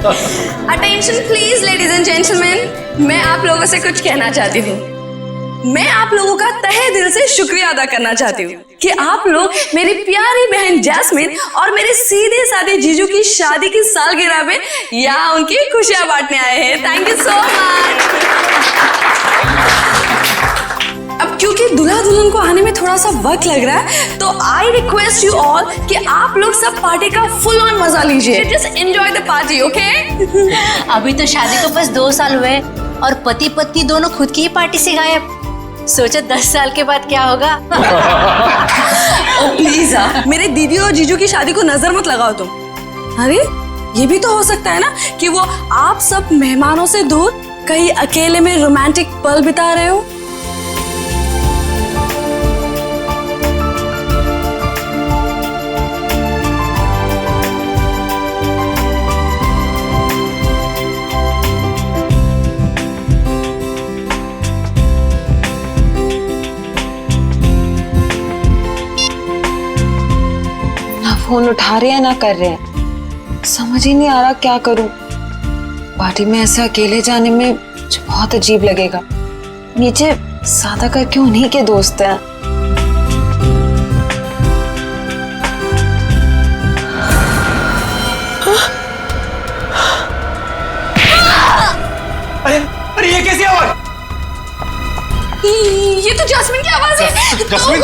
Attention please ladies and gentleman, मैं आप लोगों से कुछ कहना चाहती हूँ। मैं आप लोगों का तहे दिल से शुक्रिया अदा करना चाहती हूँ कि आप लोग मेरी प्यारी बहन जैस्मिन और मेरे सीधे साधे जीजू की शादी की सालगिरह में यहाँ उनकी खुशियां बांटने आए हैं। Thank you so much. अब क्योंकि दूल्हा दुल्हन को आने में थोड़ा सा वक्त लग रहा है, तो आई रिक्वेस्ट यू ऑल कि आप लोग सब पार्टी का फुल ऑन मजा लीजिए। Just enjoy the party, okay? अभी तो शादी को बस 2 साल हुए और पति पत्नी दोनों खुद की ही पार्टी से गायब। सोचो 10 साल के बाद क्या होगा। प्लीज मेरे दीदी और जीजू की शादी को नजर मत लगाओ तुम। अरे ये भी तो हो सकता है ना कि वो आप सब मेहमानों से दूर कहीं अकेले में रोमांटिक पल बिता रहे हो। फोन उठा रहे हैं ना कर रहे हैं, समझ ही नहीं आ रहा क्या करूं। पार्टी में ऐसे अकेले जाने में मुझे बहुत अजीब लगेगा। नीचे सादा करके उन्हीं के दोस्त हैं। अरे ये कैसी आवाज? ये तो जैस्मिन की आवाज है। जैस्मिन,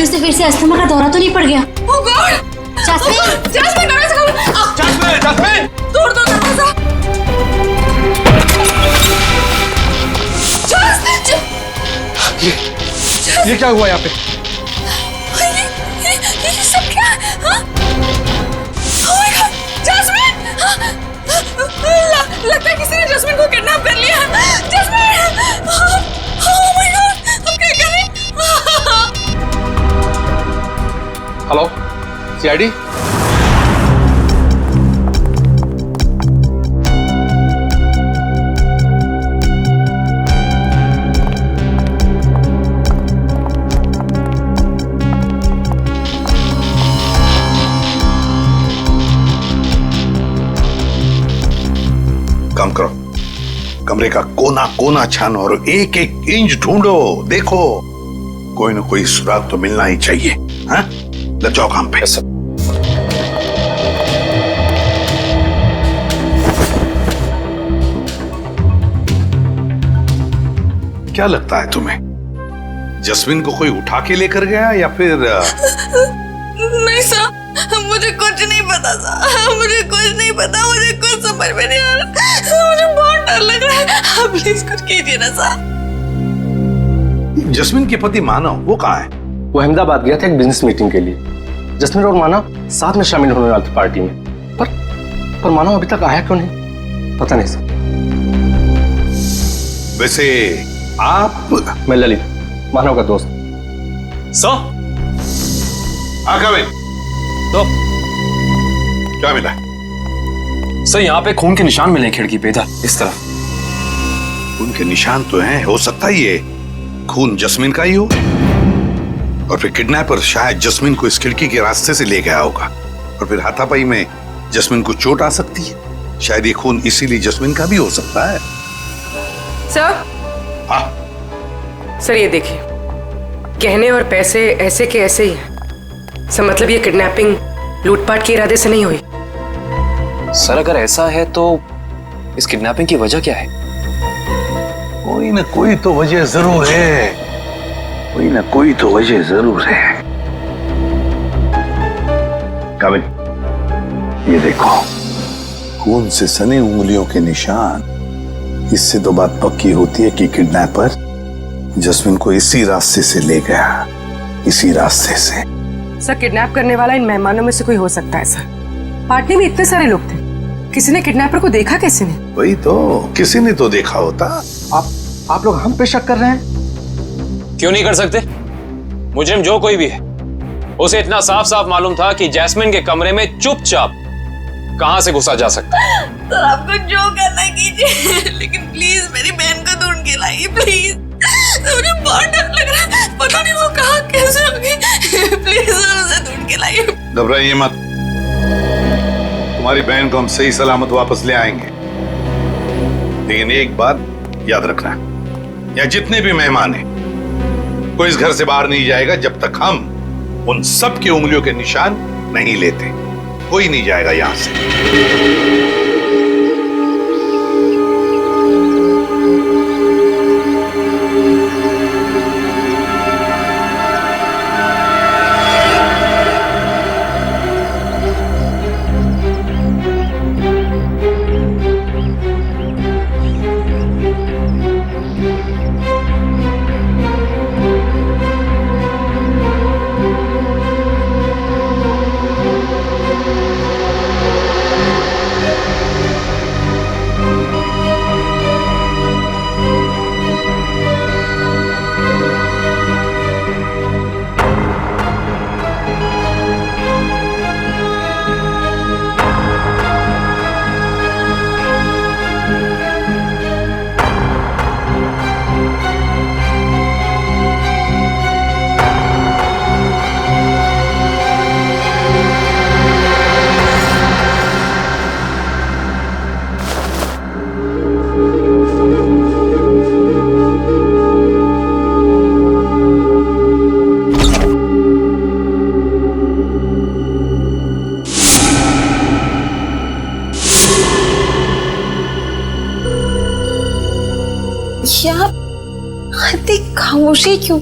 उसे फिर से अस्थमा का दौरा तो नहीं पड़ गया? ओह गॉड! जैस्मिन, जैस्मिन दरवाजा खोलो। Jasmine, Jasmine! तोड़ दो दरवाजा। ये क्या हुआ यहाँ पे? ये सब क्या? हाँ? Oh my God! जैस्मिन! लगता है किसी ने जैस्मिन को किडनैप कर लिया। जैस्मिन! Oh my God! हम क्या करें? Hello, CID? काम करो, कमरे का कोना कोना छानो और एक एक इंच ढूंढो। देखो कोई ना कोई सुराग तो मिलना ही चाहिए। हाँ, लग जाओ काम पे। क्या लगता है तुम्हें, जस्मिन को कोई उठा के लेकर गया या फिर? नहीं सर, मुझे कुछ नहीं पता सर, मुझे कुछ नहीं पता, मुझे कुछ समझ में नहीं आ रहा, मुझे बहुत डर लग रहा है। आप प्लीज कुछ कीजिए ना सर। जस्मिन के पति मानव वो कहाँ है? वो अहमदाबाद गया था एक बिजनेस मीटिंग के लिए। जस्मिन और मानव साथ में शामिल होने वाले थे पार्टी में, पर मानव अभी तक आया क्यों नहीं, पता नहीं सर। वैसे आप? मैं ललित, मानव का दोस्त। सर? कम इन। तो क्या मिला? सर यहाँ पे खून के निशान मिले खिड़की पे, इधर इस तरफ। खून के निशान तो हैं, हो सकता है ये खून जस्मिन का ही हो, और फिर किडनैपर शायद जस्मिन को इस खिड़की के रास्ते से ले गया होगा, और फिर हाथापाई में जस्मिन को चोट आ सकती है। शायद ये खून इसीलिए जस्मिन का भी हो सकता है। सर? हाँ सर ये देखिए, गहने और पैसे ऐसे के ऐसे ही हैं। सर मतलब ये किडनैपिंग लूटपाट के इरादे से नहीं हुई। सर अगर ऐसा है तो इस किडनैपिंग की वजह क्या है? कोई ना कोई तो वजह जरूर है, कोई ना कोई तो वजह जरूर है। काबिल, ये देखो खून से सनी उंगलियों के निशान। इससे तो बात पक्की होती है कि किडनैपर जस्मिन को इसी रास्ते से ले गया, इसी रास्ते से। सर किडनैप करने वाला इन मेहमानों में से कोई हो सकता है सर। पार्टी में इतने सारे लोग थे, किसी ने किडनैपर को देखा कैसे ने? वही तो, किसी ने तो देखा होता। आप लोग हम पे शक कर रहे हैं? क्यों नहीं कर सकते? मुजरिम जो कोई भी है, उसे इतना साफ साफ मालूम था कि जैस्मिन के कमरे में चुपचाप कहां से घुसा जा सकता है? सर आपको जो करना है कीजिए, लेकिन प्लीज मेरी बहन को ढूंढ के लाइए प्लीज। मुझे बहुत डर लग रहा है, पता नहीं वो कहाँ कैसे होगी। प्लीज सर उसे ढूंढ के लाइए। घबराइए मत, तुम्हारी बहन को हम सही सलामत वापस ले आएंगे। लेकिन एक बात याद रखना, यहाँ जितने भी मेहमान हैं, कोई इस घर से बाहर नहीं जाएगा जब तक हम उन सब की उंगलियों के निशान नहीं लेते। कोई नहीं जाएगा यहां से। यार इतनी खामोशी क्यों?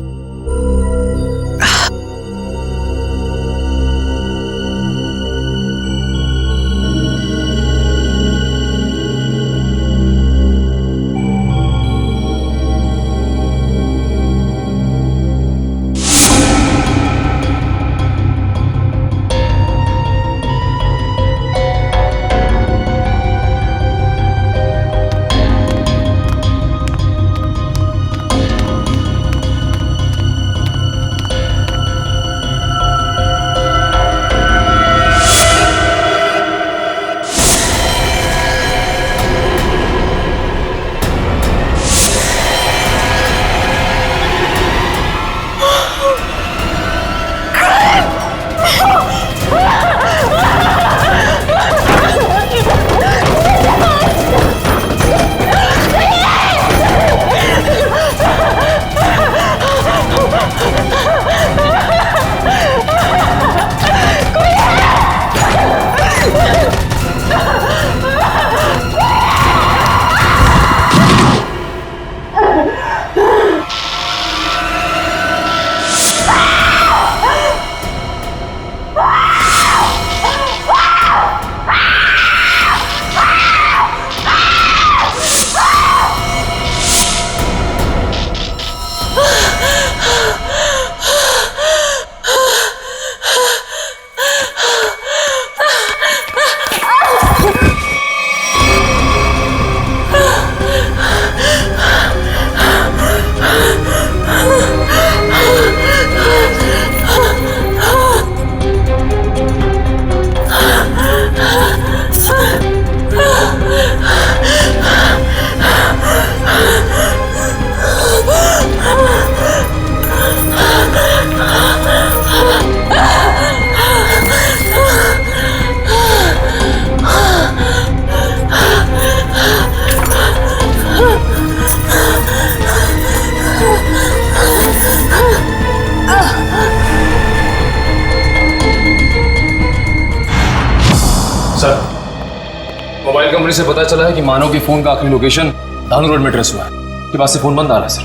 मोबाइल कंपनी से पता चला है कि मानव के फोन का आखिरी लोकेशन धानु रोड में ट्रेस हुआ है। के पास से फोन बंद आ रहा है सर।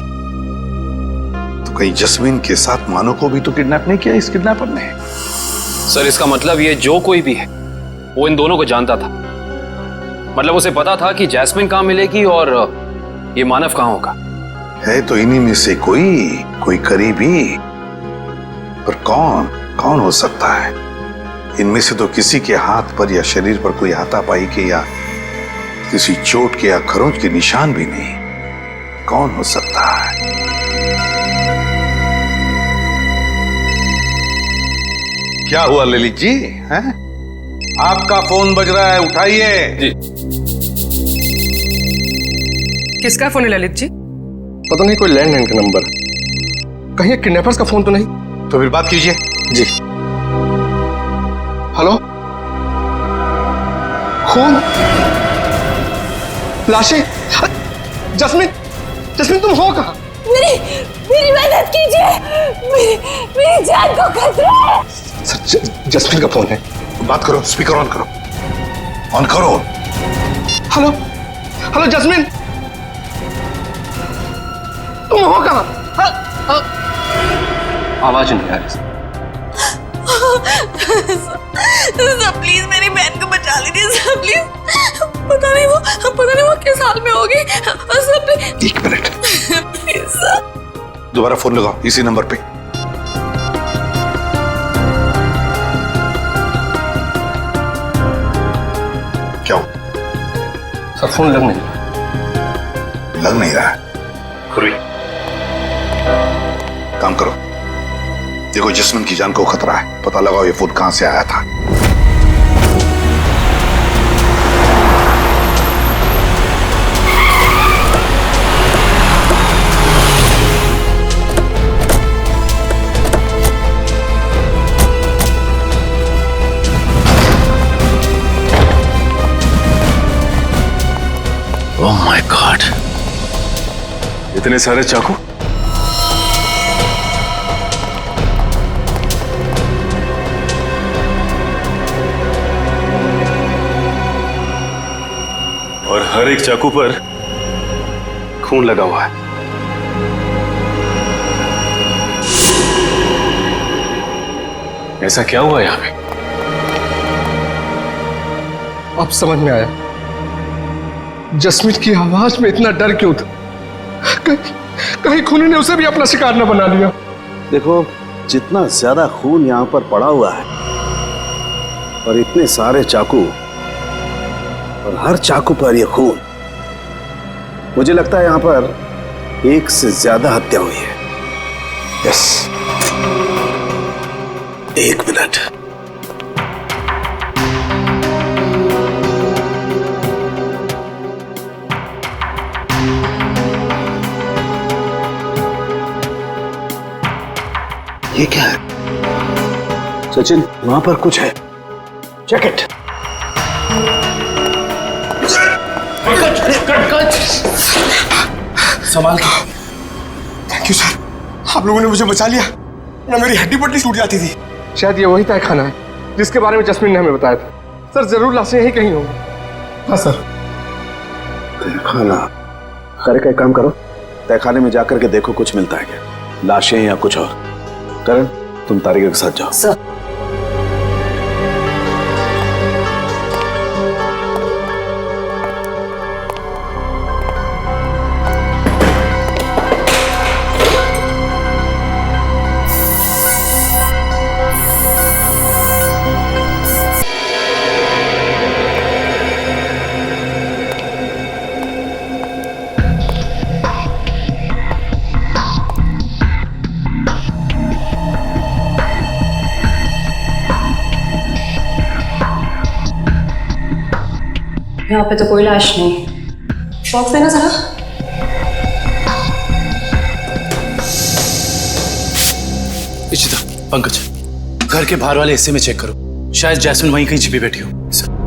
तो कहीं जस्मीन के साथ मानव को भी तो किडनैप नहीं किया इस किडनैपर ने? सर इसका मतलब ये जो कोई भी है वो इन दोनों को जानता था। मतलब उसे पता था कि जैस्मिन कहाँ मिलेगी और ये मानव कहाँ होगा। है तो इन्हीं में से कोई करीबी, पर कौन हो सकता है? इनमें से तो किसी के हाथ पर या शरीर पर कोई हाथापाई के या किसी चोट के या खरोंच के निशान भी नहीं। कौन हो सकता है? क्या हुआ ललित जी, हैं? आपका फोन बज रहा है, उठाइए। जी। किसका फोन है ललित जी? पता नहीं, कोई लैंडलाइन का नंबर, कहीं किडनैपर्स का फोन तो नहीं? तो फिर बात कीजिए। जी। हेलो, खून, लाशें, जस्मिन, जस्मिन तुम हो कहाँ? मेरी मदद कीजिए, मेरी जान को खतरा है। सर, जस्मिन का फोन है। बात करो, स्पीकर ऑन करो, ऑन करो। हेलो, हेलो जस्मिन, तुम हो कहाँ? आवाज नहीं आ रही। सर प्लीज मेरी बहन को बचा लीजिए सर, प्लीज। पता नहीं वो किस हाल में होगी sir, please. 1 minute, please sir. दोबारा फोन लगाओ इसी नंबर पे। क्या हो? सर फोन लग नहीं रहा। लग नहीं रहा। खुरी, काम करो, देखो जस्मिन की जान को खतरा है, पता लगाओ ये फोन कहां से आया था। ओह माय गॉड, इतने सारे चाकू। और हर एक चाकू पर खून लगा हुआ है। ऐसा क्या हुआ यहां पे? अब समझ में आया जस्मिन की आवाज में इतना डर क्यों था। कहीं खूनी ने उसे भी अपना शिकार न बना लिया। देखो, जितना ज्यादा खून यहाँ पर पड़ा हुआ है और इतने सारे चाकू और हर चाकू पर यह खून, मुझे लगता है यहाँ पर एक से ज्यादा हत्या हुई है। Yes, 1 minute. ये क्या है? सचिन, वहां पर कुछ है, चेक इट। संभाल के। थैंक यू सर, आप लोगों ने मुझे बचा लिया, ना मेरी हड्डी पट्टी टूट जाती थी। शायद ये वही तहखाना है जिसके बारे में जस्मिन ने हमें बताया था। सर जरूर लाशें यहीं कहीं होंगी। हाँ सर। तहखाना, खैर का एक काम करो, तहखाने में जाकर के देखो कुछ मिलता है क्या, लाशें या कुछ और। करण, तुम तारिका के साथ जाओ। सर। यहाँ पे तो कोई लाश नहीं। शॉक्स देना जरा। इशिता, पंकज, घर के बाहर वाले हिस्से में चेक करो, शायद जैस्मिन वहीं कहीं छिपी बैठी हो। सर।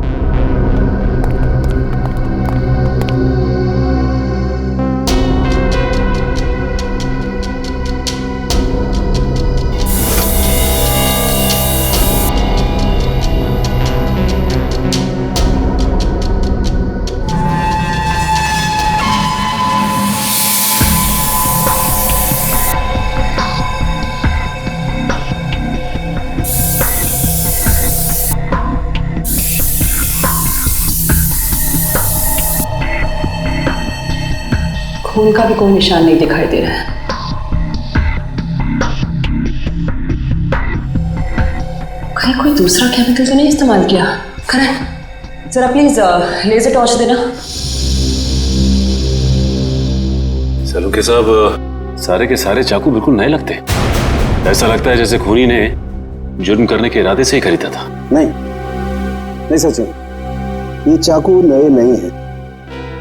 खून का भी कोई निशान नहीं दिखाई दे रहा है। कहीं कोई दूसरा केमिकल तो नहीं इस्तेमाल किया? करण, जरा प्लीज लेजर टॉर्च देना। सलूके साहब, सारे के सारे चाकू बिल्कुल नए लगते। ऐसा लगता है जैसे खूनी ने जुर्म करने के इरादे से ही खरीदा था। नहीं नहीं सचिन, ये चाकू नए नहीं हैं।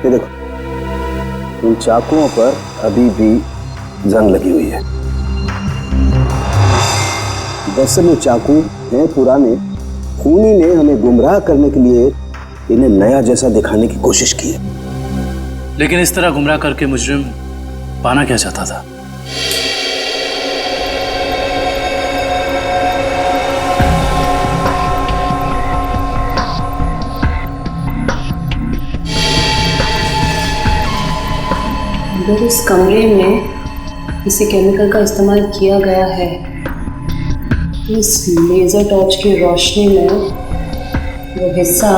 ये देखो, इन चाकुओं पर अभी भी जंग लगी हुई है। दरअसल ये चाकू हैं पुराने। खूनी ने हमें गुमराह करने के लिए इन्हें नया जैसा दिखाने की कोशिश की है। लेकिन इस तरह गुमराह करके मुजरिम पाना क्या चाहता था? अगर इस कमरे में किसी केमिकल का इस्तेमाल किया गया है तो इस लेजर टॉर्च की रोशनी में वो हिस्सा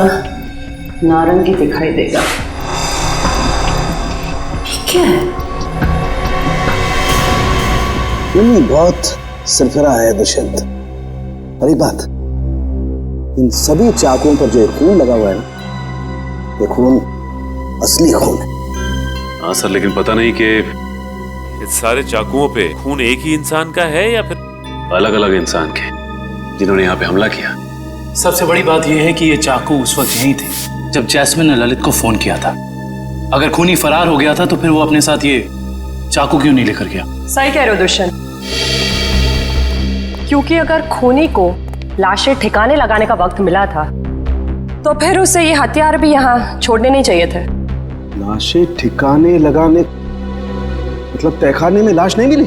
नारंगी दिखाई देगा। ठीक है, नहीं, बहुत सरफरा है दुष्यंत। और एक बात, इन सभी चाकुओं पर जो खून लगा हुआ है ना, ये खून असली खून है। हाँ सर, लेकिन पता नहीं कि इस सारे चाकुओं पे खून एक ही इंसान का है या फिर अलग अलग इंसान के जिन्होंने यहाँ पे हमला किया। सबसे बड़ी बात यह है कि ये चाकू उस वक्त यहीं थे जब जैस्मिन ने ललित को फोन किया था। अगर खूनी फरार हो गया था तो फिर वो अपने साथ ये चाकू क्यों नहीं लेकर गया? सही कह रहे हो दुष्यंत, क्योंकि अगर खूनी को लाशें ठिकाने लगाने का वक्त मिला था तो फिर उसे ये हथियार भी यहाँ छोड़ने नहीं चाहिए थे। लाशें ठिकाने लगाने मतलब तहखाने में लाश नहीं मिली?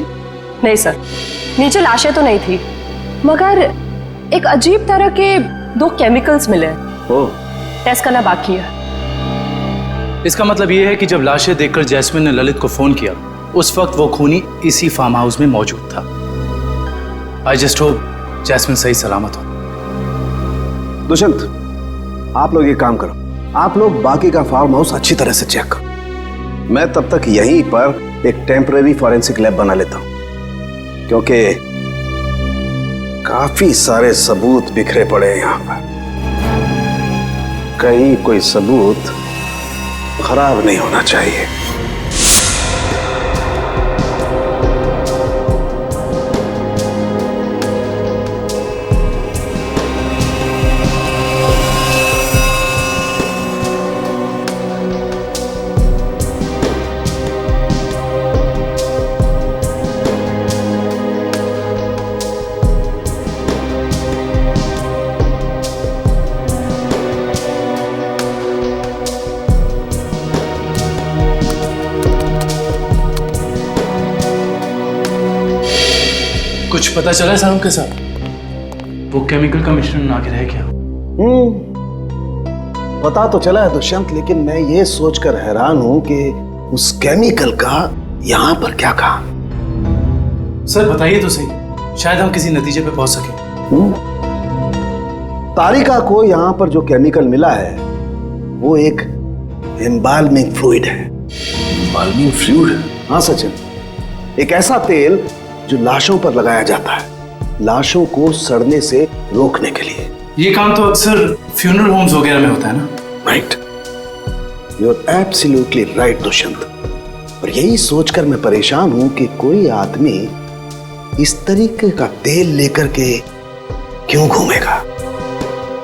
नहीं सर, नीचे लाशें तो नहीं थी, मगर एक अजीब तरह के 2 केमिकल्स मिले। ओह, टेस्ट करना बाकी है। इसका मतलब ये है कि जब लाशें देखकर जैस्मिन ने ललित को फोन किया, उस वक्त वो खूनी इसी फार्म हाउस में मौजूद था। आई जस्ट होप जैस्मिन सही सलामत हो। दुष्यंत, आप लोग एक काम करो, आप लोग बाकी का फार्म हाउस अच्छी तरह से चेक करो। मैं तब तक यहीं पर एक टेम्परेरी फॉरेंसिक लैब बना लेता हूं, क्योंकि काफी सारे सबूत बिखरे पड़े हैं यहां पर। कहीं कोई सबूत खराब नहीं होना चाहिए। कुछ पता चला है साहब के साथ? वो केमिकल का मिश्रण आगे रह गया? पता तो चला है दुष्यंत, लेकिन मैं ये सोचकर हैरान हूं कि उस केमिकल का यहां पर क्या काम। सर बताइए तो सही, शायद हम किसी नतीजे पे पहुंच सके। तारिका को यहां पर जो केमिकल मिला है वो एक एम्बाल्मिंग फ्लूइड है। Embalming fluid? हाँ सचिन, एक ऐसा तेल जो लाशों पर लगाया जाता है, लाशों को सड़ने से रोकने के लिए। ये काम तो अक्सर फ्यूनरल होम्स वगैरह में होता है ना? Right, you are absolutely right Dushyant. और यही सोचकर मैं परेशान हूं कि कोई आदमी इस तरीके का तेल लेकर के क्यों घूमेगा।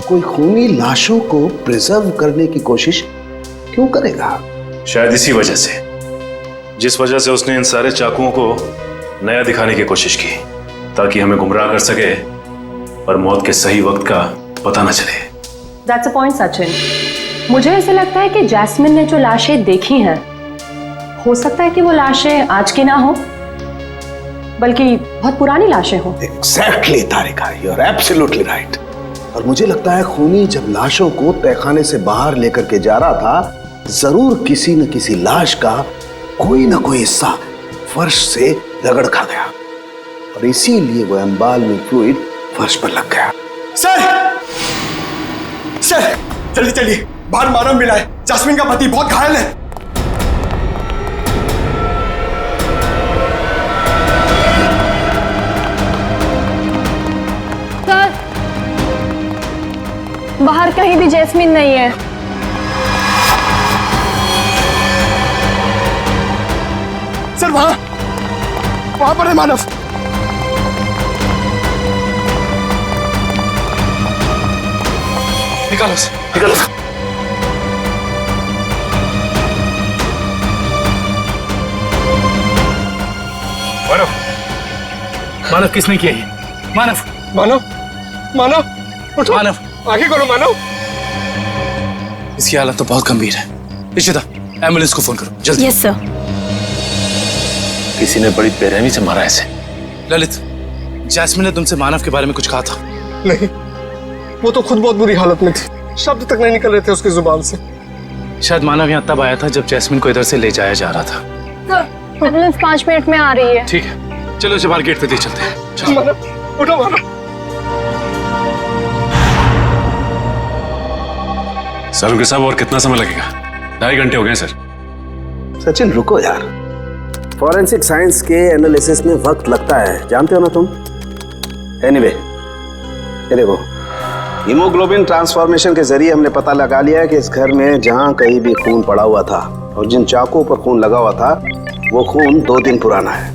कोई खूनी लाशों को प्रिजर्व करने की कोशिश क्यों करेगा? शायद इसी वजह से, जिस वजह से उसने इन सारे चाकुओं को नया दिखाने की कोशिश की, ताकि हमें गुमराह कर सके और मौत के सही वक्त का पता न चले। That's a point, Sachin. मुझे ऐसा लगता है कि जैस्मिन ने जो लाशें देखी हैं, हो सकता है कि वो लाशें आज की ना हो, बल्कि बहुत पुरानी लाशें हो। Exactly, Tarika, you are absolutely right। और मुझे लगता है खूनी जब लाशों को तहखाने से बाहर लेकर के जा रहा था, जरूर किसी न किसी लाश का कोई ना कोई हिस्सा फर्श से रगड़ खा गया और इसीलिए वो एम्बाल्मिंग फ्लूइड फर्श पर लग गया। सर, सर जल्दी चलिए, बाहर मानव मिला है, जैस्मिन का पति बहुत घायल है। सर, बाहर कहीं भी जैस्मिन नहीं है। सर वहां पर है मानव। निकालो उसे, निकालो। मानव, मानव किसने किया ये? मानव, मानव, मानव, उठो। मानव, आगे करो मानव। इसकी हालत तो बहुत गंभीर है। इशिता, एम्बुलेंस को फोन करो जल्दी। Yes sir. किसी ने बड़ी बेरहमी से मारा ऐसे। ललित, जैस्मिन ने तुमसे मानव के बारे में कुछ कहा था? नहीं, वो तो खुद बहुत बुरी हालत में थी, शब्द तक नहीं निकल रहे थे उसकी जुबान से। शायद मानव यहाँ तब आया था जब जैस्मिन को इधर से ले जाया जा रहा था। एम्बुलेंस 5 मिनट में आ रही है। ठीक है, चलो इसे बाहर गेट पे दे चलते हैं। चलो। मानव, उठो मानव। सर साहब, और कितना समय लगेगा? 2.5 घंटे हो गए सर। सचिन रुको यार, फॉरेंसिक साइंस के एनालिसिस में वक्त लगता है, जानते हो ना तुम। एनीवे, ये देखो, हीमोग्लोबिन ट्रांसफॉर्मेशन के जरिए हमने पता लगा लिया है कि इस घर में जहां कहीं भी खून पड़ा हुआ था और जिन चाकुओं पर खून लगा हुआ था वो खून 2 दिन पुराना है।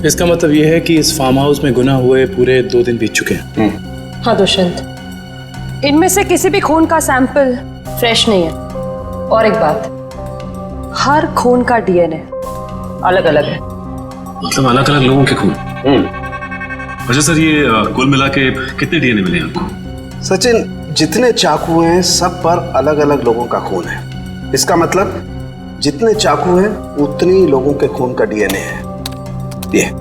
इसका मतलब यह है कि इस फार्म हाउस में गुनाह हुए पूरे 2 दिन बीत चुके हैं। हाँ दुष्यंत, इनमें से किसी भी खून का सैंपल फ्रेश नहीं है। और एक बात, हर खून का डीएनए अलग अलग है। मतलब अलग अलग लोगों के खून? अच्छा सर, ये कुल मिला के कितने डीएनए मिले आपको? सचिन, जितने चाकू हैं सब पर अलग अलग लोगों का खून है। इसका मतलब जितने चाकू हैं उतनी लोगों के खून का डीएनए है। ये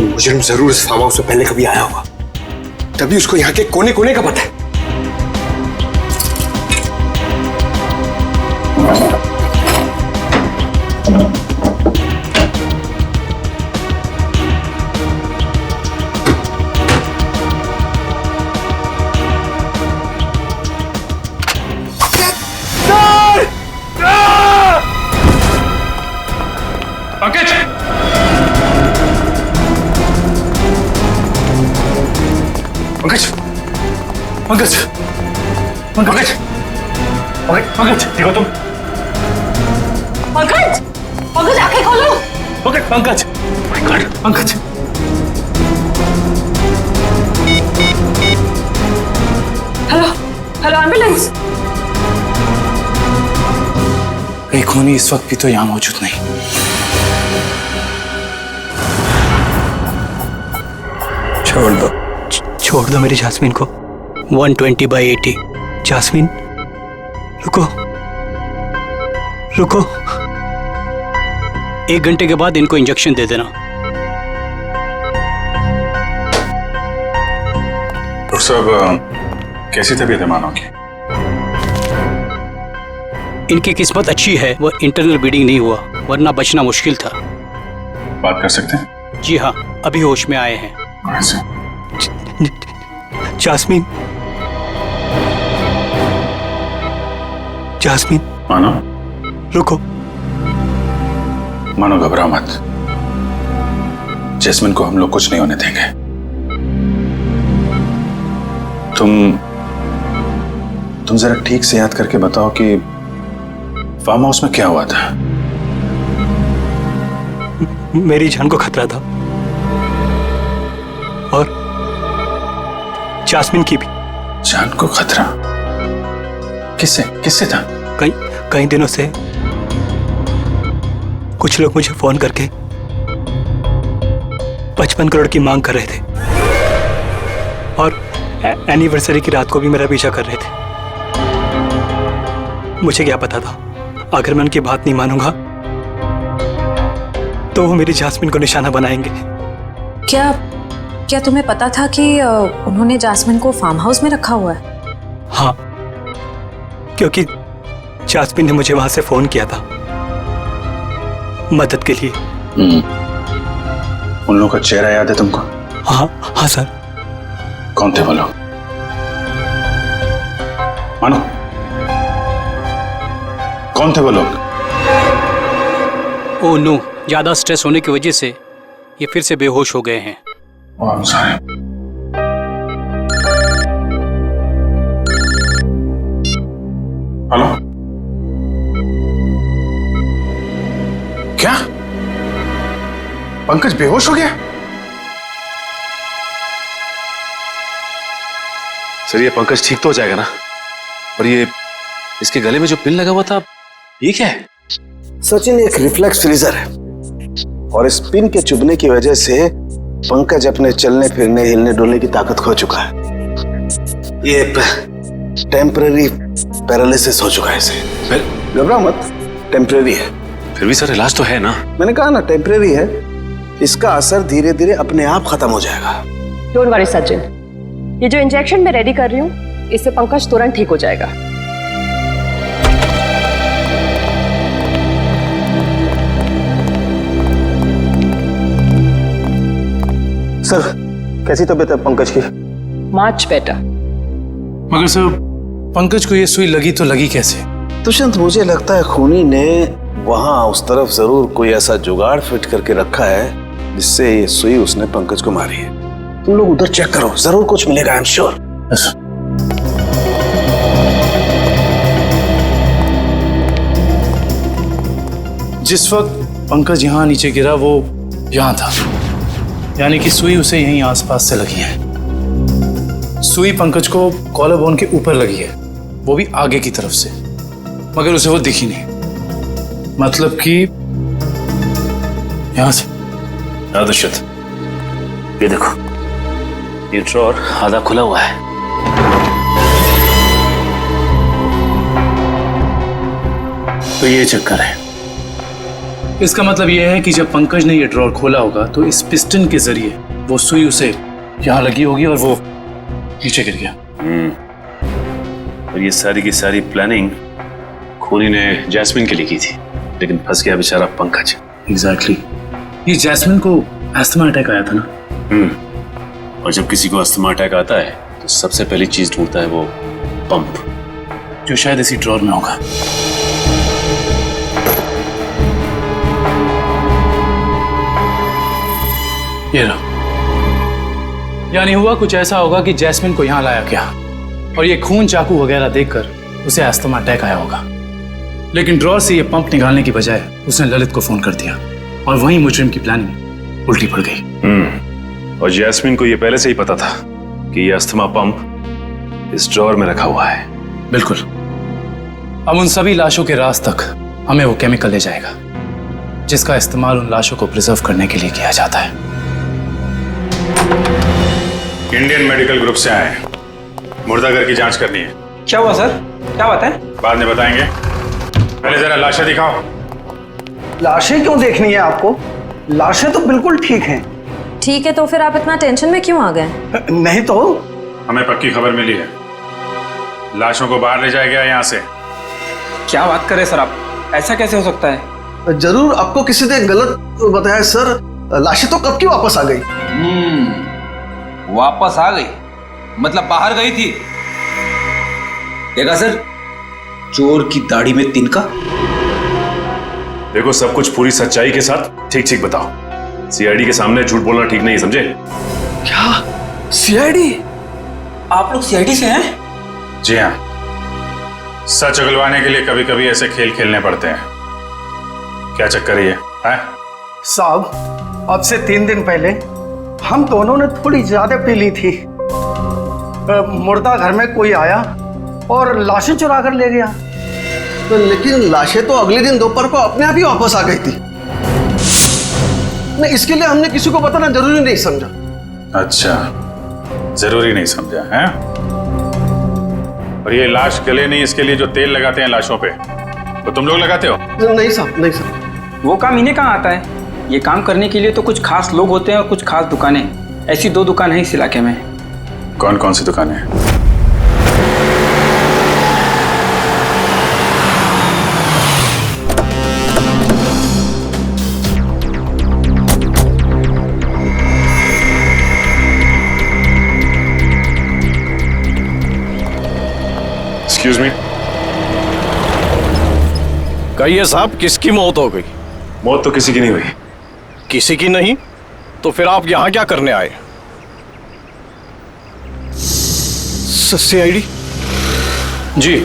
मुजरिम जरूर इस फार्म हाउस से पहले कभी आया होगा, तभी उसको यहाँ के कोने कोने का पता है। पंकज! पंकज, पंकज, पंकज, पंकज, देखो तुम। पंकज, पंकज आंखें खोलो। Pankaj, Pankaj, Pankaj. Hello, hello ambulance. कहीं खूनी इस वक्त भी तो यहाँ मौजूद नहीं। छोड़ दो मेरी जास्मिन को। 120/80। जास्मिन, रुको, रुको। 1 घंटे के बाद इनको इंजेक्शन दे देना। डॉक्टर साहब, कैसी तबीयत है मानव की? इनकी किस्मत अच्छी है, वो इंटरनल ब्लीडिंग नहीं हुआ, वरना बचना मुश्किल था। बात कर सकते हैं? जी हाँ, अभी होश में आए हैं। Jasmine, jasmine. मानो, रुको। मानो, घबराओ मत। जैस्मिन को हम लोग कुछ नहीं होने देंगे। तुम जरा ठीक से याद करके बताओ कि फार्म हाउस में क्या हुआ था? मेरी जान को खतरा था और जास्मिन की भी। जान को खतरा? किससे किससे था? कई दिनों से कुछ लोग मुझे फोन करके 55 करोड़ की मांग कर रहे थे और एनिवर्सरी की रात को भी मेरा पीछा कर रहे थे। मुझे क्या पता था, अगर मैं उनकी बात नहीं मानूंगा तो वो मेरी जास्मिन को निशाना बनाएंगे। क्या तुम्हें पता था कि उन्होंने जास्मिन को फार्म हाउस में रखा हुआ है? हाँ, क्योंकि जास्मिन ने मुझे वहां से फोन किया था मदद के लिए। उन लोगों का चेहरा याद है तुमको? हाँ हाँ सर। कौन थे वो लोग? मानो, कौन थे वो लोग? ओह नो, ज़्यादा स्ट्रेस होने की वजह से ये फिर से बेहोश हो गए हैं। हेलो, क्या पंकज बेहोश हो गया? सर ये पंकज ठीक तो हो जाएगा ना? और ये इसके गले में जो पिन लगा हुआ था ये क्या है? सचिन एक रिफ्लेक्स फ्रीजर है और इस पिन के चुभने की वजह से पंकज अपने चलने फिरने हिलने डुलने की ताकत खो चुका है। ये टेम्पररी पैरालिसिस हो चुका है इसे। घबरा मत, टेम्पररी है। फिर भी सर इलाज तो है ना? मैंने कहा ना टेम्पररी है, इसका असर धीरे धीरे अपने आप खत्म हो जाएगा। डोंट वरी सचिन, ये जो इंजेक्शन मैं रेडी कर रही हूँ इससे पंकज तुरंत ठीक हो जाएगा। सर कैसी तबीयत है पंकज की? Much better. मगर सर पंकज को ये सुई लगी तो लगी कैसे? दुष्यंत मुझे लगता है खूनी ने वहां उस तरफ जरूर कोई ऐसा जुगाड़ फिट करके रखा है जिससे ये सुई उसने पंकज को मारी है। तुम लोग उधर चेक करो, जरूर कुछ मिलेगा, आई एम श्योर। जिस वक्त पंकज यहाँ नीचे गिरा वो यहाँ था, यानी कि सुई उसे यहीं आसपास से लगी है। सुई पंकज को कॉलर बोन के ऊपर लगी है, वो भी आगे की तरफ से, मगर उसे वो दिखी नहीं। मतलब कि यहां से। दुष्यंत ये देखो, ये ड्रॉर आधा खुला हुआ है। तो ये चक्कर है। इसका मतलब यह है कि जब पंकज ने ये ड्रॉर खोला होगा तो इस पिस्टन के जरिए वो सुई उसे यहां लगी होगी और वो नीचे गिर गया। और ये सारी की सारी प्लानिंग खूनी ने जैस्मिन के लिए की थी, लेकिन फंस गया बेचारा पंकज। एग्जैक्टली। ये जैस्मिन को अस्थमा अटैक आया था ना? और जब किसी को अस्थमा अटैक आता है तो सबसे पहली चीज ढूंढता है वो पंप, जो शायद इसी ड्रॉर में होगा। ये रहा। यानी हुआ कुछ ऐसा होगा कि जैस्मिन को यहां लाया गया और ये खून चाकू वगैरह देखकर उसे अस्थमा अटैक आया होगा, लेकिन ड्रॉर से ये पंप निकालने की बजाय उसने ललित को फोन कर दिया और वहीं मुजरिम की प्लानिंग उल्टी पड़ गई। और जैस्मिन को ये पहले से ही पता था कि ये अस्थमा पंप इस ड्रॉर में रखा हुआ है। बिल्कुल। अब उन सभी लाशों के राज तक हमें वो केमिकल ले जाएगा जिसका इस्तेमाल उन लाशों को प्रिजर्व करने के लिए किया जाता है। इंडियन मेडिकल ग्रुप से आए हैं, मुर्दाघर की जांच करनी है। क्या हुआ सर? क्या बात है? बाद में बताएंगे, पहले जरा लाशें दिखाओ। लाशें क्यों देखनी है आपको? लाशें तो बिल्कुल ठीक हैं। ठीक है, तो फिर आप इतना टेंशन में क्यों आ गए? नहीं तो। हमें पक्की खबर मिली है, लाशों को बाहर ले जाया गया यहाँ से। क्या बात कर रहे सर आप? ऐसा कैसे हो सकता है? जरूर आपको किसी ने गलत बताया सर। लाशें तो कब की वापस आ गई। वापस आ गई मतलब बाहर गई थी। देखा सर, चोर की दाढ़ी में तिनका। देखो सब कुछ पूरी सच्चाई के साथ ठीक ठीक बताओ। सीआईडी के सामने झूठ बोलना ठीक नहीं, समझे? क्या सीआईडी? आप लोग सीआईडी से हैं? जी हाँ, सच उगलवाने के लिए कभी कभी ऐसे खेल खेलने पड़ते हैं। क्या चक्कर है ये? साहब, अब से 3 दिन पहले हम दोनों ने थोड़ी ज्यादा पी ली थी। मुर्दा घर में कोई आया और लाशें चुरा कर ले गया। तो लेकिन लाशें तो अगले दिन दोपहर को अपने आप ही वापस आ गई थी। नहीं, इसके लिए हमने किसी को बताना जरूरी नहीं समझा। अच्छा, जरूरी नहीं समझा है? और ये लाश गले नहीं, इसके लिए जो तेल लगाते हैं लाशों पे, वो तुम लोग लगाते हो? नहीं साहब, नहीं साहब। वो काम इन्हें कहाँ आता है? ये काम करने के लिए तो कुछ खास लोग होते हैं और कुछ खास दुकानें। ऐसी 2 दुकान है इस इलाके में। कौन कौन सी दुकानें हैं? Excuse me. कहिए साहब, किसकी मौत हो गई? मौत तो किसी की नहीं हुई। किसी की नहीं तो फिर आप यहाँ क्या करने आए? CID? जी।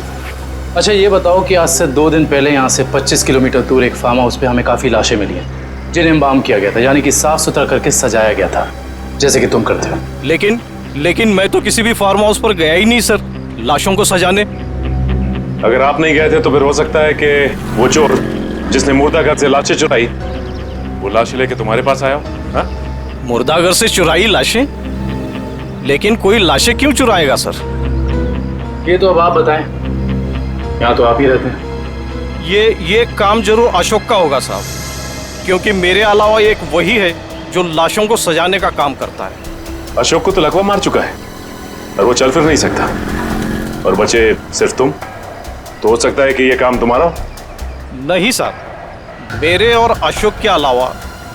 अच्छा ये बताओ कि आज से 2 दिन पहले यहाँ से 25 किलोमीटर दूर एक फार्म हाउस पे हमें काफ़ी लाशें मिली हैं जिन्हें एम्बाम किया गया था, यानी कि साफ सुथरा करके सजाया गया था जैसे कि तुम करते हो। लेकिन मैं तो किसी भी फार्म हाउस पर गया ही नहीं सर, लाशों को सजाने। अगर आप नहीं गए थे तो फिर हो सकता है कि वो चोर जिसने मुर्दाघर से लाशें चुराई वो लाशें लेके तुम्हारे पास आया हो। हाँ? मुर्दाघर से चुराई लाशें? लेकिन कोई लाशें क्यों चुराएगा सर? ये तो अब आप बताएं, यहाँ तो आप ही रहते हैं। ये काम जरूर अशोक का होगा साहब, क्योंकि मेरे अलावा एक वही है जो लाशों को सजाने का काम करता है। अशोक को तो लकवा मार चुका है और वो चल फिर नहीं सकता, और बचे सिर्फ तुम। तो हो सकता है कि ये काम तुम्हारा हो। नहीं साहब, मेरे और अशोक के अलावा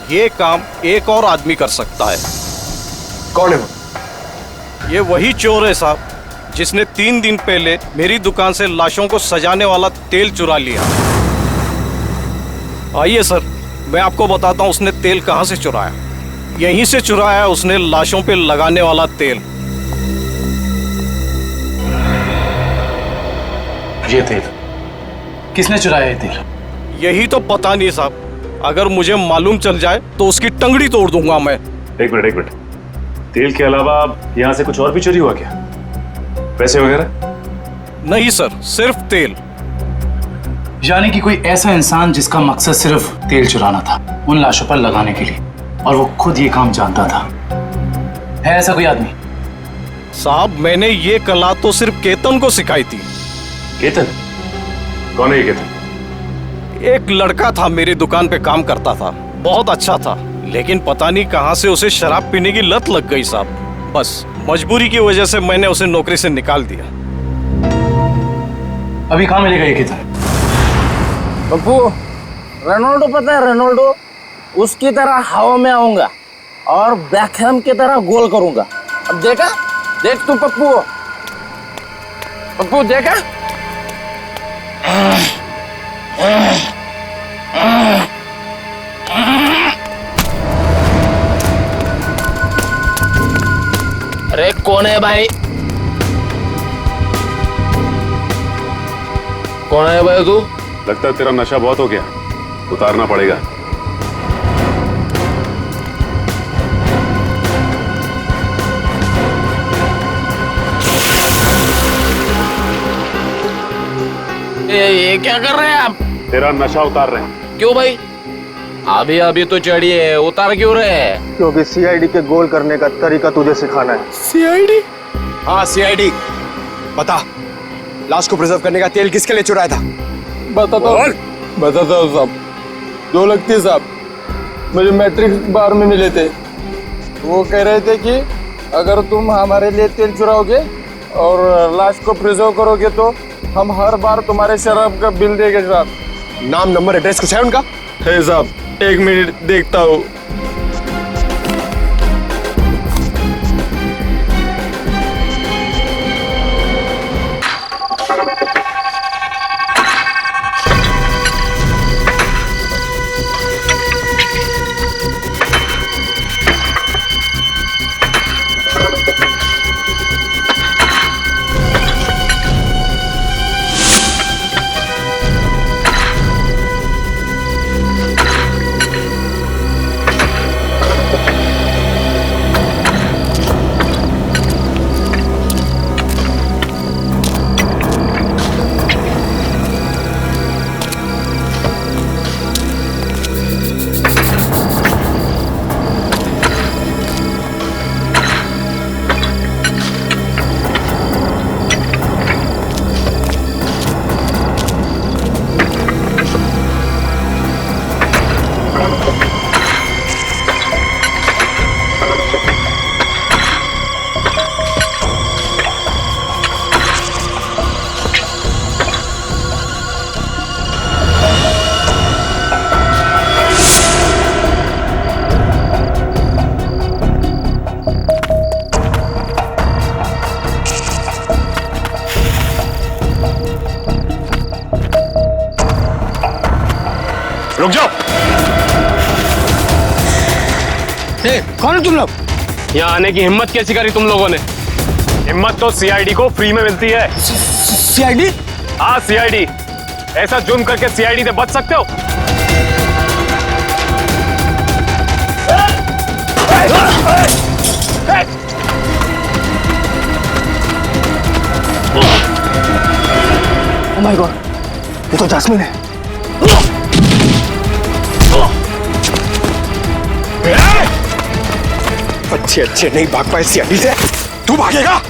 ये काम एक और आदमी कर सकता है। कौन है वो? ये वही चोर है साहब जिसने 3 दिन पहले मेरी दुकान से लाशों को सजाने वाला तेल चुरा लिया। आइए सर, मैं आपको बताता हूँ उसने तेल कहाँ से चुराया। यहीं से चुराया उसने लाशों पे लगाने वाला तेल। ये तेल किसने चुराया? ये तेल यही तो पता नहीं साहब, अगर मुझे मालूम चल जाए तो उसकी टंगड़ी तोड़ दूंगा मैं। एक मिनट, तेल के अलावा यहाँ से कुछ और भी चोरी हुआ क्या? पैसे वगैरह? नहीं सर, सिर्फ तेल। यानी कि कोई ऐसा इंसान जिसका मकसद सिर्फ तेल चुराना था उन लाशों पर लगाने के लिए, और वो खुद ये काम जानता था। है ऐसा कोई आदमी? साहब मैंने ये कला तो सिर्फ केतन को सिखाई थी। केतन? कौन है ये केतन? एक लड़का था, मेरी दुकान पे काम करता था, बहुत अच्छा था, लेकिन पता नहीं कहां से उसे शराब पीने की लत लग गई साहब। बस मजबूरी की वजह से मैंने उसे नौकरी से निकाल दिया। अभी कहाँ मिलेगा ये केतन? पप्पू, रोनाल्डो पता है रोनाल्डो? उसकी तरह हवा में आऊंगा और बैकहैम की तरह गोल करूंगा। अब देखा? देख तू पप्पू, पप्पू देखा? अरे कौन है भाई? कौन है भाई तू? लगता है तेरा नशा बहुत हो गया, उतारना पड़ेगा। ये क्या कर रहे हैं आप? तेरा नशा उतार रहे हैं। क्यों भाई? अभी तो चढ़ी है, उतार क्यों रहे हैं? क्योंकि CID के गोल करने का तरीका तुझे सिखाना है। CID? हाँ CID। बता, लाश को प्रिजर्व करने का तेल किसके लिए चुराया था? बताता हूँ साहब। 2 लगती साहब, मुझे मैट्रिक्स बार में मिले थे। वो कह रहे थे कि अगर तुम हमारे लिए तेल चुराओगे और लाश को प्रिजर्व करोगे तो हम हर बार तुम्हारे शराब का बिल देंगे साहब। नाम नंबर एड्रेस कुछ है उनका? है साहब, 1 मिनट देखता हूँ। कौन हो तुम लोग? यहाँ आने की हिम्मत कैसी करी तुम लोगों ने? हिम्मत तो सीआईडी को फ्री में मिलती है। सीआईडी? हाँ सीआईडी। ऐसा जुर्म करके सीआईडी से बच सकते हो? ओह माय गॉड, ये तो जैस्मिन है। अच्छे अच्छे नहीं भाग पाए सीआईडी से, तू भागेगा?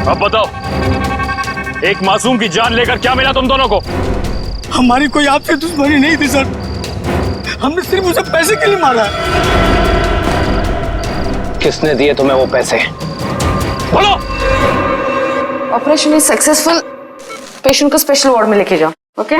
अब बताओ, एक मासूम की जान लेकर क्या मिला तुम दोनों को? हमारी कोई आपसे दुश्मनी नहीं थी सर, हमने सिर्फ उसे पैसे के लिए मारा है। किसने दिए तुम्हें वो पैसे? बोलो। Operation is successful. पेशेंट को स्पेशल वार्ड में लेके जाओ। ओके?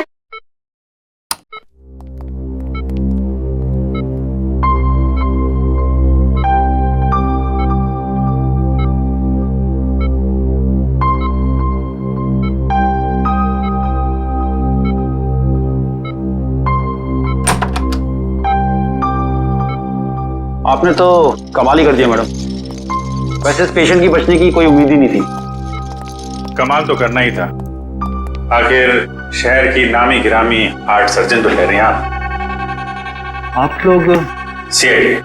आपने तो कमाल ही कर दिया मैडम। वैसे इस पेशेंट की बचने की कोई उम्मीद ही नहीं थी। कमाल तो करना ही था, आखिर शहर की नामी गिरामी हार्ट सर्जन तो ठहरे आप। आप लोग सीआईडी?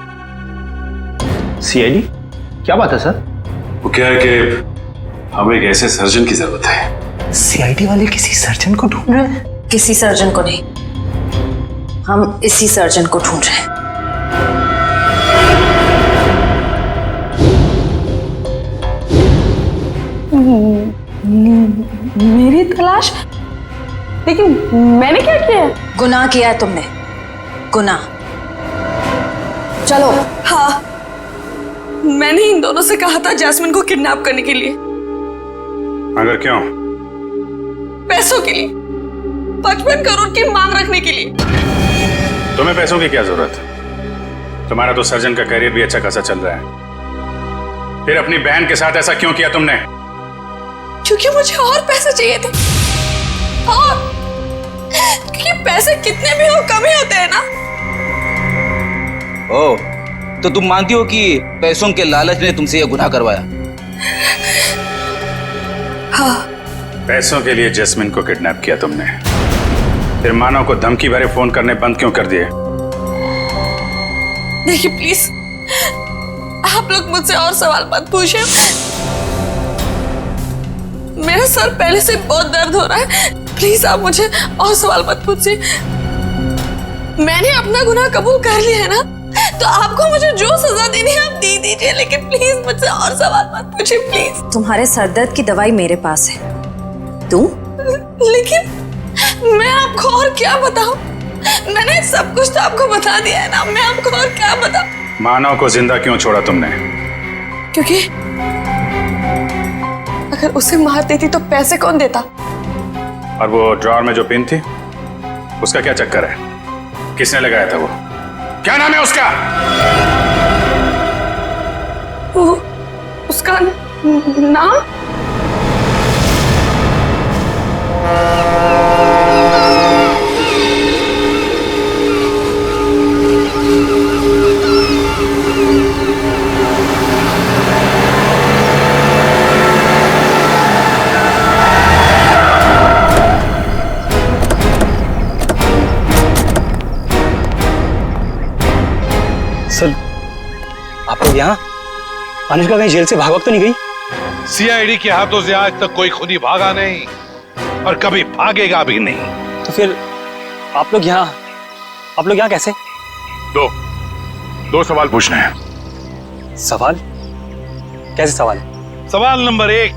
सीआईडी? क्या बात है सर? वो क्या है कि हमें एक ऐसे सर्जन की जरूरत है। सीआईडी वाले किसी सर्जन को ढूंढ रहे हैं? किसी सर्जन को नहीं, हम इसी सर्जन को ढूंढ रहे हैं। मेरी तलाश? लेकिन मैंने क्या किया है? गुनाह किया है तुमने, गुनाह। चलो। हाँ, मैंने इन दोनों से कहा था जैस्मिन को किडनैप करने के लिए। मगर क्यों? पैसों के लिए, 55 करोड़ की मांग रखने के लिए। तुम्हें पैसों की क्या जरूरत है? तुम्हारा तो सर्जन का करियर भी अच्छा खासा चल रहा है, फिर अपनी बहन के साथ ऐसा क्यों किया तुमने? क्योंकि मुझे और पैसे चाहिए थे, और क्योंकि पैसे कितने भी हो कम ही होते हैं ना। ओह, तो तुम मानती हो कि पैसों के लालच ने तुमसे यह गुनाह करवाया? हाँ। पैसों के लिए जैस्मिन को किडनैप किया तुमने, फिर मानव को धमकी भरे फोन करने बंद क्यों कर दिए? देखिए प्लीज, आप लोग मुझसे और सवाल मत पूछिए। मेरा सर पहले से बहुत दर्द हो रहा है, प्लीज आप मुझे और सवाल मत पूछिए। मैंने अपना गुनाह कबूल कर लिया है ना, तो आपको मुझे जो सजा देनी है आप दे दीजिए, लेकिन प्लीज मुझसे और सवाल मत पूछिए प्लीज। तुम्हारे सरदर्द की दवाई मेरे पास है, तू? लेकिन मैं आपको और क्या बताऊं? मैंने सब कुछ तो आपको बता दिया है ना, मैं आपको और क्या बताऊं? मानव को जिंदा क्यों छोड़ा तुमने? क्योंकि अगर उसे मार देती तो पैसे कौन देता? और वो ड्रॉर में जो पिन थी, उसका क्या चक्कर है? किसने लगाया था वो? क्या नाम है उसका? उसका नाम? सर, आप लोग यहाँ? अनुष्का कहीं जेल से भाग तो नहीं गई? सीआईडी के हाथों से आज तक कोई खुद ही भागा नहीं और कभी भागेगा भी नहीं। तो फिर आप लोग यहाँ कैसे? दो सवाल पूछने हैं। सवाल? कैसे सवाल? सवाल नंबर 1,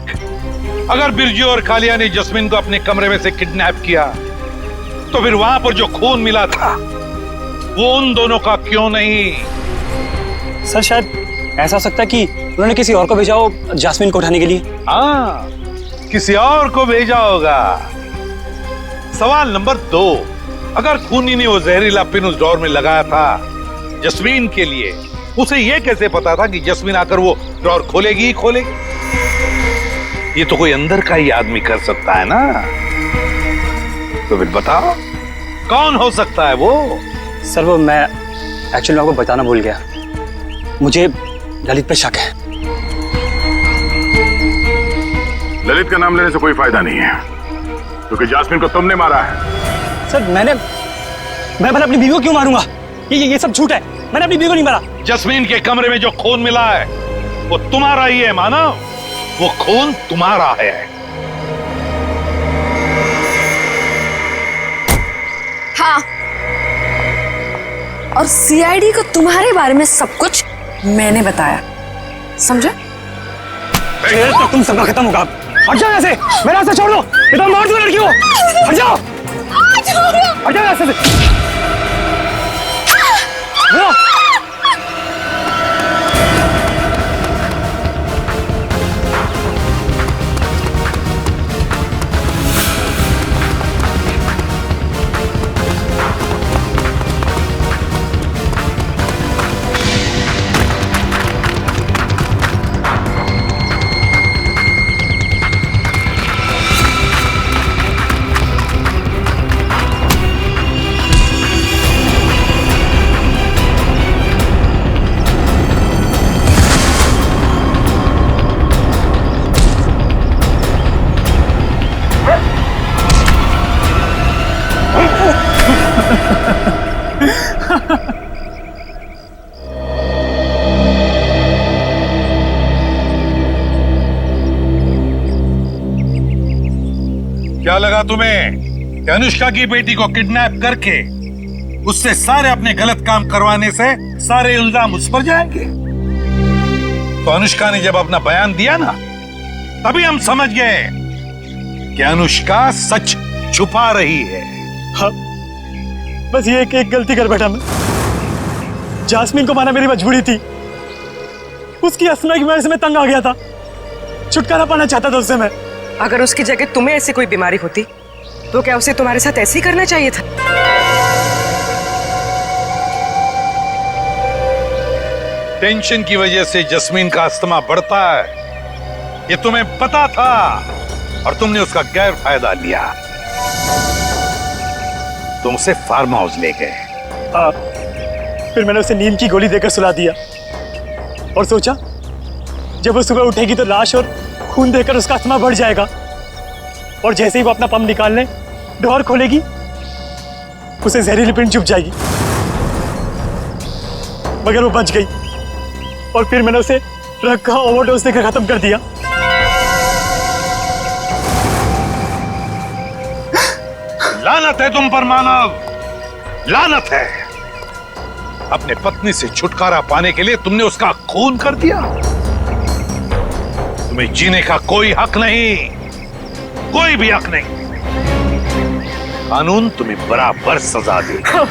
अगर बिरजू और कालिया ने जस्मिन को अपने कमरे में से किडनैप किया, तो फिर वहां पर जो खून मिला था वो उन दोनों का क्यों नहीं? सर, शायद ऐसा हो सकता है कि उन्होंने किसी और को भेजा हो जैस्मिन को उठाने के लिए। हाँ, किसी और को भेजा होगा। सवाल नंबर 2, अगर खूनी ने वो जहरीला पिन उस ड्रॉर में लगाया था जस्मीन के लिए, उसे यह कैसे पता था कि जस्मीन आकर वो ड्रॉर खोलेगी ही खोलेगी? ये तो कोई अंदर का ही आदमी कर सकता है ना। तो फिर बताओ कौन हो सकता है वो? सर वो मैं एक्चुअली आपको बताना भूल गया, मुझे ललित पे शक है। ललित का नाम लेने से कोई फायदा नहीं है, क्योंकि जास्मिन को तुमने मारा है। सर मैं भला अपनी बीवी को क्यों मारूंगा? ये सब झूठ है, मैंने अपनी बीवी को नहीं मारा। जस्मीन के कमरे में जो खून मिला है वो तुम्हारा ही है मानव, वो खून तुम्हारा है। हाँ, और सीआईडी को तुम्हारे बारे में सब कुछ मैंने बताया, समझे? तो तुम सबका खत्म होगा। हट जाओ यहाँ से, मेरा रास्ता छोड़ दो, ये तो मार दो लड़की को। हट जाओ, हट जाओ रास्ते से। क्या लगा तुम्हें कि अनुष्का की बेटी को किडनैप करके उससे सारे अपने गलत काम करवाने से सारे इल्जाम उस पर जाएंगे? तो अनुष्का ने जब अपना बयान दिया ना, तभी हम समझ गए कि अनुष्का सच छुपा रही है। हाँ, बस ये एक गलती कर बैठा मैं। जास्मिन को मारना मेरी मजबूरी थी, उसकी अस्थमा की वजह से मैं तंग आ गया था, छुटकारा पाना चाहता था उससे मैं। अगर उसकी जगह तुम्हें ऐसी कोई बीमारी होती तो क्या उसे तुम्हारे साथ ऐसे ही करना चाहिए था? टेंशन की वजह से जस्मीन का अस्थमा बढ़ता है, ये तुम्हें पता था और तुमने उसका गैर फायदा लिया। तुम उसे फार्म हाउस ले गए। फिर मैंने उसे नींद की गोली देकर सुला दिया और सोचा जब वो सुबह उठेगी तो लाश और खून देकर उसका अस्थमा बढ़ जाएगा, और जैसे ही वो अपना पंप निकालने डोर खोलेगी उसे जहरीली पिंड चुभ जाएगी। मगर वो बच गई और फिर मैंने उसे रखा ओवरडोज देकर खत्म कर दिया। लानत है तुम पर मानव, लानत है। अपने पत्नी से छुटकारा पाने के लिए तुमने उसका खून कर दिया। तुम्हें जीने का कोई हक नहीं, कोई भी हक नहीं। कानून तुम्हें बराबर सजा देगा।